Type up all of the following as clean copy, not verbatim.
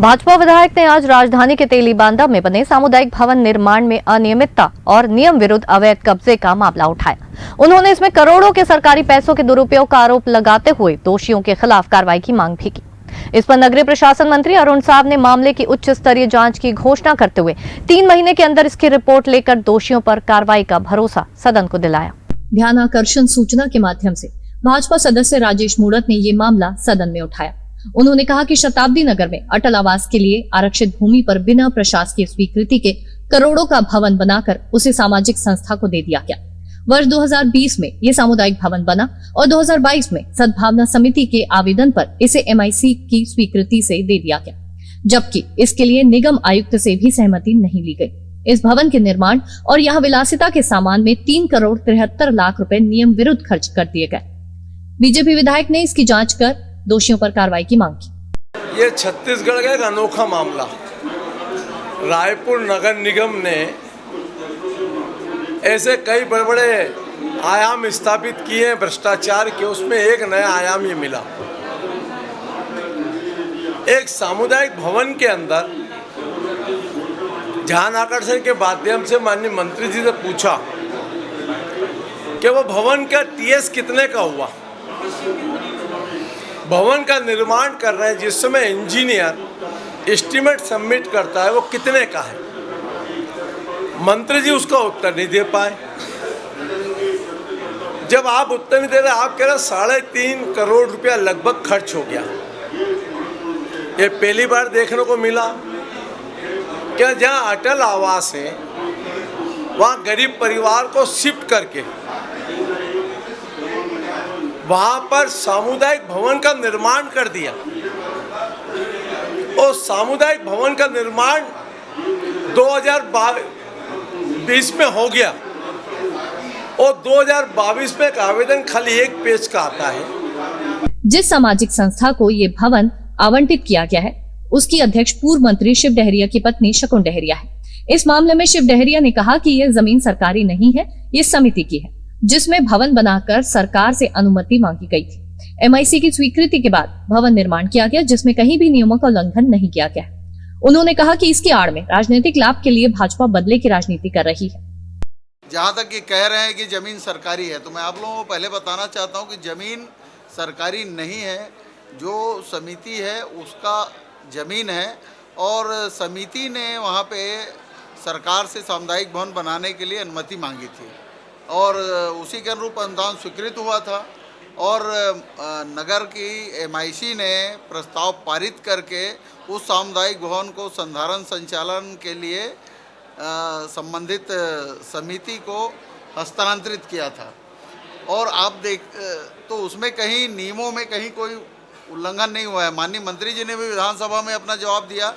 भाजपा विधायक ने आज राजधानी के तेलीबांधा में बने सामुदायिक भवन निर्माण में अनियमितता और नियम विरुद्ध अवैध कब्जे का मामला उठाया। उन्होंने इसमें करोड़ों के सरकारी पैसों के दुरुपयोग का आरोप लगाते हुए दोषियों के खिलाफ कार्रवाई की मांग भी की। इस पर नगरीय प्रशासन मंत्री अरुण साव ने मामले की उच्च स्तरीय जांच की घोषणा करते हुए 3 महीने के अंदर इसकी रिपोर्ट लेकर दोषियों पर कार्रवाई का भरोसा सदन को दिलाया। ध्यानाकर्षण सूचना के माध्यम से भाजपा सदस्य राजेश मूणत ने ये मामला सदन में उठाया। उन्होंने कहा कि शताब्दी नगर में अटल आवास के लिए आरक्षित भूमि पर बिना प्रशासकीय स्वीकृति के करोड़ों का भवन बनाकर उसे सामाजिक संस्था को दे दिया गया। वर्ष 2020 में ये सामुदायिक भवन बना और 2022 में सद्भावना समिति के आवेदन पर इसे MIC की स्वीकृति से दे दिया गया, जबकि इसके लिए निगम आयुक्त से भी सहमति नहीं ली गई। इस भवन के निर्माण और यहाँ विलासिता के सामान में 3 करोड़ 73 लाख रुपए नियम विरुद्ध खर्च कर दिए गए। बीजेपी विधायक ने इसकी जांच कर दोषियों पर कार्रवाई की मांग की। ये छत्तीसगढ़ का एक अनोखा मामला। रायपुर नगर निगम ने ऐसे कई बड़े बड़े आयाम स्थापित किए हैं भ्रष्टाचार के, उसमें एक नया आयाम ये मिला। एक सामुदायिक भवन के अंदर ध्यान आकर्षण के माध्यम से माननीय मंत्री जी से पूछा कि वो भवन का TS कितने का हुआ। भवन का निर्माण कर रहे हैं, जिस समय इंजीनियर एस्टीमेट सबमिट करता है वो कितने का है, मंत्री जी उसका उत्तर नहीं दे पाए। जब आप उत्तर नहीं दे रहे, आप कह रहे 3.5 करोड़ रुपया लगभग खर्च हो गया। ये पहली बार देखने को मिला क्या जहां अटल आवास है वहां गरीब परिवार को शिफ्ट करके वहां पर सामुदायिक भवन का निर्माण कर दिया। और सामुदायिक भवन का निर्माण 2020 में हो गया और 2022 में एक आवेदन खाली 1 पेज का आता है। जिस सामाजिक संस्था को ये भवन आवंटित किया गया है, उसकी अध्यक्ष पूर्व मंत्री शिव डहरिया की पत्नी शकुन डहरिया है। इस मामले में शिव डहरिया ने कहा कि यह जमीन सरकारी नहीं है, ये समिति की है, जिसमें भवन बनाकर सरकार से अनुमति मांगी गई थी। MIC की स्वीकृति के बाद भवन निर्माण किया गया, जिसमें कहीं भी नियमों का उल्लंघन नहीं किया गया। उन्होंने कहा कि इसकी आड़ में राजनीतिक लाभ के लिए भाजपा बदले की राजनीति कर रही है। जहाँ तक ये कह रहे हैं कि जमीन सरकारी है, तो मैं आप लोगों को पहले बताना चाहता हूँ कि जमीन सरकारी नहीं है। जो समिति है उसका जमीन है और समिति ने वहाँ पे सरकार से सामुदायिक भवन बनाने के लिए अनुमति मांगी थी और उसी के अनुरूप अनुदान स्वीकृत हुआ था और नगर की MIC ने प्रस्ताव पारित करके उस सामुदायिक भवन को संधारण संचालन के लिए संबंधित समिति को हस्तांतरित किया था। और आप तो उसमें कहीं नियमों में कहीं कोई उल्लंघन नहीं हुआ है। माननीय मंत्री जी ने भी विधानसभा में अपना जवाब दिया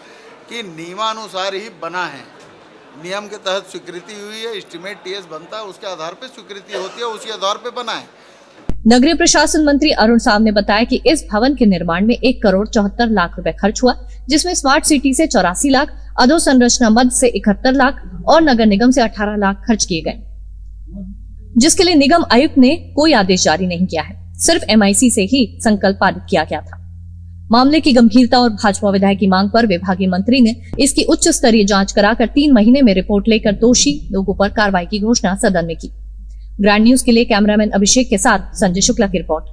कि नियमानुसार ही बना है, नियम के तहत स्वीकृति हुई है, एस्टीमेट TS बनता है, उसके आधार पर स्वीकृति होती है, उसी आधार पर बना है। नगरीय प्रशासन मंत्री अरुण साव ने बताया कि इस भवन के निर्माण में 1 करोड़ 74 लाख रुपए खर्च हुआ, जिसमें स्मार्ट सिटी से 84 लाख, अधोसंरचना मद से 71 लाख और नगर निगम से 18 लाख खर्च किए गए, जिसके लिए निगम आयुक्त ने कोई आदेश जारी नहीं किया है। सिर्फ MIC से ही संकल्प पारित किया गया था। मामले की गंभीरता और भाजपा विधायक की मांग पर विभागीय मंत्री ने इसकी उच्च स्तरीय जांच कराकर 3 महीने में रिपोर्ट लेकर दोषी लोगों पर कार्रवाई की घोषणा सदन में की। ग्रैंड न्यूज के लिए कैमरामैन अभिषेक के साथ संजय शुक्ला की रिपोर्ट।